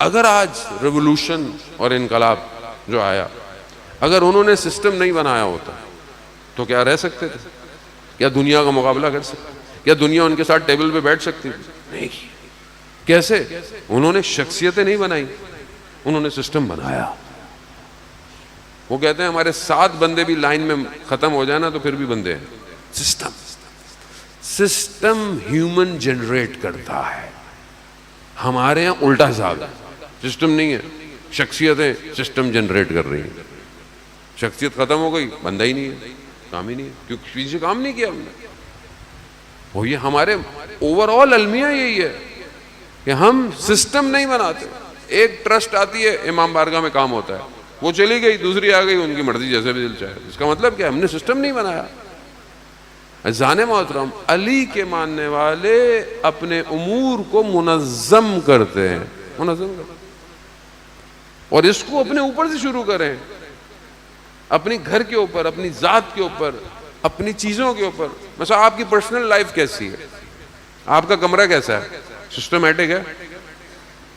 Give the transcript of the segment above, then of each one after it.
اگر آج ریولوشن اور انقلاب جو آیا، اگر انہوں نے سسٹم نہیں بنایا ہوتا تو کیا رہ سکتے تھے؟ کیا دنیا کا مقابلہ کر سکتے؟ کیا دنیا ان کے ساتھ ٹیبل پہ بیٹھ سکتی تھی؟ نہیں. کیسے؟ انہوں نے شخصیتیں نہیں بنائی، انہوں نے سسٹم بنایا. وہ کہتے ہیں ہمارے 7 بندے بھی لائن میں ختم ہو جائے نا تو پھر بھی بندے ہیں. سسٹم ہیومن جنریٹ کرتا ہے. ہمارے یہاں الٹا حساب ہے، سسٹم نہیں ہے، شخصیتیں سسٹم جنریٹ کر رہی ہیں. شخصیت ختم ہو گئی، بندہ ہی نہیں ہے، کام ہی نہیں ہے، کیونکہ کسی سے کام نہیں کیا ہم نے. وہ یہ ہمارے اوور آل المیہ یہی ہے کہ ہم سسٹم نہیں بناتے. ایک ٹرسٹ آتی ہے، امام بارگاہ میں کام ہوتا ہے، وہ چلی گئی، دوسری آ گئی، ان کی مرضی جیسے بھی دل چاہے. اس کا مطلب کیا؟ ہم نے سسٹم نہیں بنایا. عزیزان محترم، علی کے ماننے والے اپنے امور کو منظم کرتے ہیں، منظم کرتے ہیں. اور اس کو اپنے اوپر سے شروع کریں، اپنی گھر کے اوپر، اپنی ذات کے اوپر، اپنی چیزوں کے اوپر. مثلا آپ کی پرسنل لائف کیسی ہے؟ آپ کا کمرہ کیسا ہے؟ سسٹمیٹک ہے؟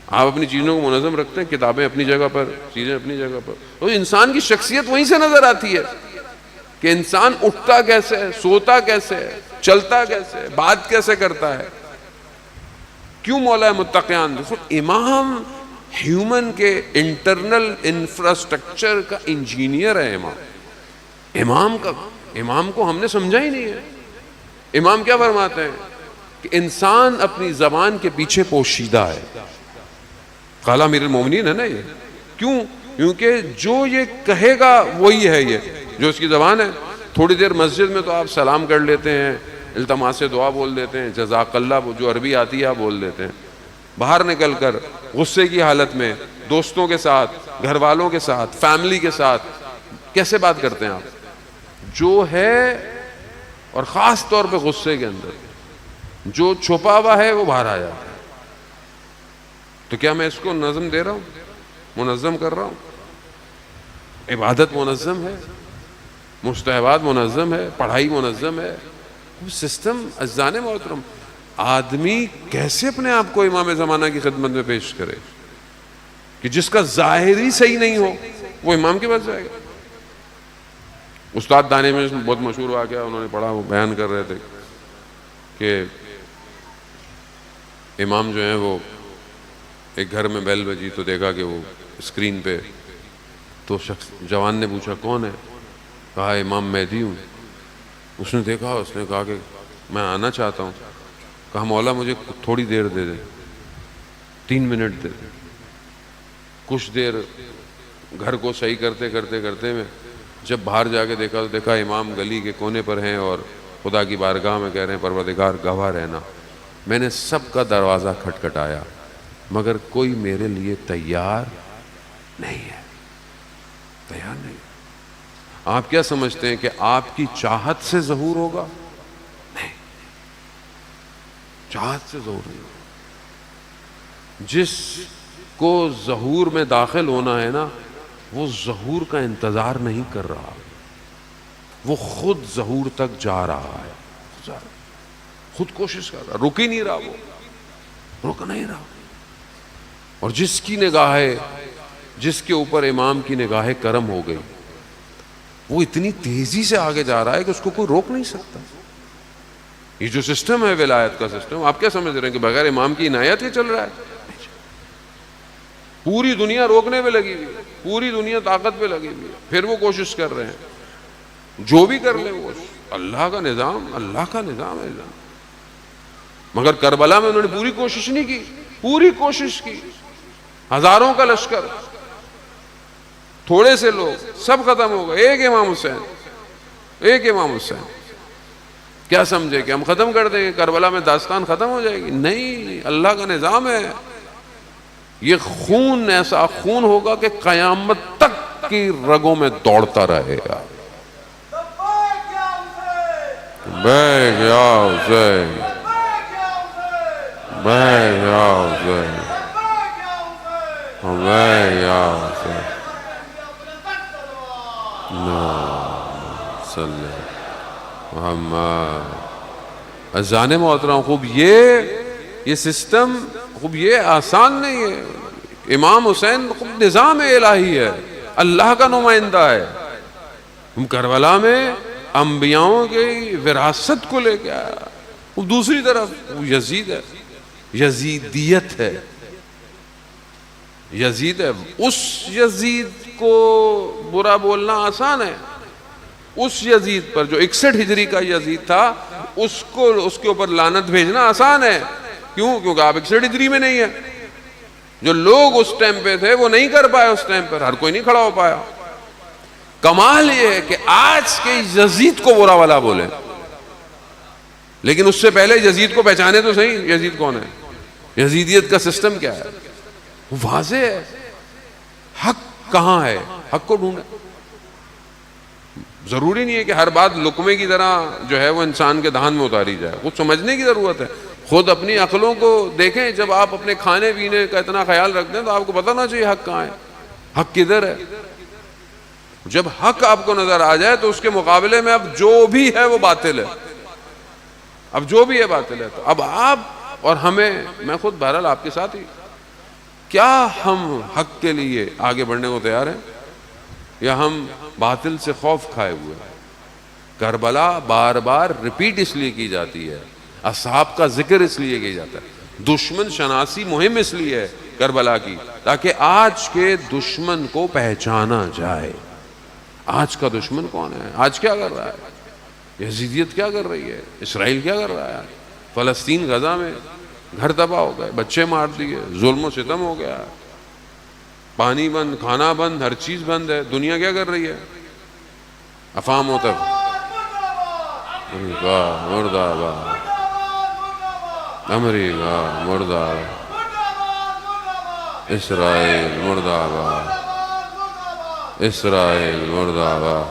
آپ اپنی چیزوں کو منظم رکھتے ہیں؟ کتابیں اپنی جگہ پر، چیزیں اپنی جگہ پر. تو انسان کی شخصیت وہیں سے نظر آتی ہے کہ انسان اٹھتا کیسے ہے، سوتا کیسے ہے، چلتا کیسے ہے، بات کیسے کرتا ہے. کیوں مولا متقیان؟ دیکھو، امام ہیومن کے انٹرنل انفراسٹرکچر کا انجینئر ہے. امام کو ہم نے سمجھا ہی نہیں ہے. امام کیا فرماتے ہیں کہ انسان اپنی زبان کے پیچھے پوشیدہ ہے. قال امیر المومنین ہے نا یہ. کیوں؟ کیونکہ جو یہ کہے گا وہی ہے، یہ جو اس کی زبان ہے. تھوڑی دیر مسجد میں تو آپ سلام کر لیتے ہیں، التماس دعا بول دیتے ہیں، جزاک اللہ جو عربی آتی ہے آپ بول دیتے ہیں. باہر نکل کر غصے کی حالت میں دوستوں کے ساتھ، گھر والوں کے ساتھ، فیملی کے ساتھ کیسے بات کرتے ہیں آپ؟ جو ہے، اور خاص طور پہ غصے کے اندر جو چھپا ہوا ہے وہ باہر آ جاتا ہے. تو کیا میں اس کو نظم دے رہا ہوں، منظم کر رہا ہوں؟ عبادت منظم ہے، مستحبات منظم ہے، پڑھائی منظم ہے. وہ سسٹم. عزیزان محترم، آدمی کیسے اپنے آپ کو امام زمانہ کی خدمت میں پیش کرے کہ جس کا ظاہر ہی صحیح نہیں ہو وہ امام کے پاس جائے گا؟ استاد دانے میں بہت مشہور واقعہ انہوں نے پڑھا، وہ بیان کر رہے تھے کہ امام جو ہیں وہ ایک گھر میں بیل بجی تو دیکھا کہ وہ اسکرین پہ، تو شخص جوان نے پوچھا کون ہے؟ کہا امام مہدی ہوں. اس نے دیکھا، اس نے کہا کہ میں آنا چاہتا ہوں. کہا مولا مجھے تھوڑی دیر دے دیں، 3 منٹ دے دیں. کچھ دیر گھر کو صحیح کرتے کرتے کرتے میں جب باہر جا کے دیکھا تو دیکھا امام گلی کے کونے پر ہیں اور خدا کی بارگاہ میں کہہ رہے ہیں پروردگار گواہ رہنا، میں نے سب کا دروازہ کھٹکھٹایا مگر کوئی میرے لیے تیار نہیں ہے، تیار نہیں. آپ کیا سمجھتے ہیں کہ آپ کی چاہت سے ظہور ہوگا؟ نہیں، چاہت سے ظہور نہیں ہوگا. جس کو ظہور میں داخل ہونا ہے نا، وہ ظہور کا انتظار نہیں کر رہا، وہ خود ظہور تک جا رہا ہے، خود کوشش کر رہا، رک ہی نہیں رہا، وہ رک نہیں رہا. اور جس کی نگاہ، جس کے اوپر امام کی نگاہ کرم ہو گئی، وہ اتنی تیزی سے آگے جا رہا ہے کہ اس کو کوئی روک نہیں سکتا. یہ جو سسٹم ہے ولایت کا سسٹم، آپ کیا سمجھ رہے ہیں کہ بغیر امام کی عنایت ہی چل رہا ہے؟ پوری دنیا روکنے پہ لگی ہوئی ہے، پوری دنیا طاقت پہ لگی ہوئی ہے، پھر وہ کوشش کر رہے ہیں جو بھی کر لیں. وہ اللہ کا نظام، اللہ کا نظام ہے. مگر کربلا میں انہوں نے پوری کوشش نہیں کی، پوری کوشش کی. ہزاروں کا لشکر، تھوڑے سے لوگ، سب ختم ہو گئے. ایک امام حسین، ایک امام حسین. کیا سمجھے کہ ہم ختم کر دیں گے، کربلا میں داستان ختم ہو جائے گی؟ نہیں، اللہ کا نظام ہے. یہ خون ایسا خون ہوگا کہ قیامت تک کی رگوں میں دوڑتا رہے گا. بیگ یا حسین، بیگ یا حسین، بیگ یا حسین. صلی محمد. عزیزان محترم، خوب یہ سسٹم، خوب یہ آسان نہیں ہے امام حسین خود نظام الہی ہے، اللہ کا نمائندہ ہے. کربلا میں انبیاؤں کی وراثت کو لے کے آیا. وہ دوسری طرف وہ یزید ہے، یزیدیت ہے، یزید ہے. اس یزید کو برا بولنا آسان ہے. اس یزید پر جو 61 ہجری کا یزید تھا، اس کے اوپر لعنت بھیجنا آسان ہے. کیوں؟ کیونکہ آپ 61 ہجری میں نہیں ہیں. جو لوگ اس ٹائم پہ تھے وہ نہیں کر پائے. اس ٹائم پر ہر کوئی نہیں کھڑا ہو پایا. کمال یہ ہے کہ آج کے یزید کو برا والا بولے، لیکن اس سے پہلے یزید کو پہچانے تو صحیح، یزید کون ہے، یزیدیت کا سسٹم کیا ہے. وہ واضح ہے. حق کہاں ہے؟ حق کو ڈھونڈے. ضروری نہیں ہے کہ ہر بات لقمے کی طرح جو ہے وہ انسان کے دہان میں اتاری جائے. کچھ سمجھنے کی ضرورت ہے. خود اپنی عقلوں کو دیکھیں. جب آپ اپنے کھانے پینے کا اتنا خیال رکھتے ہیں تو آپ کو پتہ نہ چاہیے حق کہاں ہے، حق کدھر ہے. جب حق آپ کو نظر آ جائے تو اس کے مقابلے میں اب جو بھی ہے وہ باطل ہے. اب جو بھی ہے باطل ہے. تو اب آپ اور ہمیں، میں خود بہرحال آپ کے ساتھ ہی، کیا ہم حق کے لیے آگے بڑھنے کو تیار ہیں یا ہم باطل سے خوف کھائے ہوئے ہیں؟ کربلا بار بار ریپیٹ اس لیے کی جاتی ہے، اصحاب کا ذکر اس لیے کیا جاتا ہے، دشمن شناسی مہم اس لیے ہے کربلا کی، تاکہ آج کے دشمن کو پہچانا جائے. آج کا دشمن کون ہے؟ آج کیا کر رہا ہے؟ یزیدیت کیا کر رہی ہے؟ اسرائیل کیا کر رہا ہے؟ فلسطین غزہ میں گھر تباہ ہو گئے، بچے مار دیے، ظلم و ستم ہو گیا، پانی بند، کھانا بند، ہر چیز بند ہے. دنیا کیا کر رہی ہے؟ افہام تک امریکہ مردہ آباد، امریکہ مردہ آباد، اسرائیل مردہ آباد، اسرائیل مردہ آباد.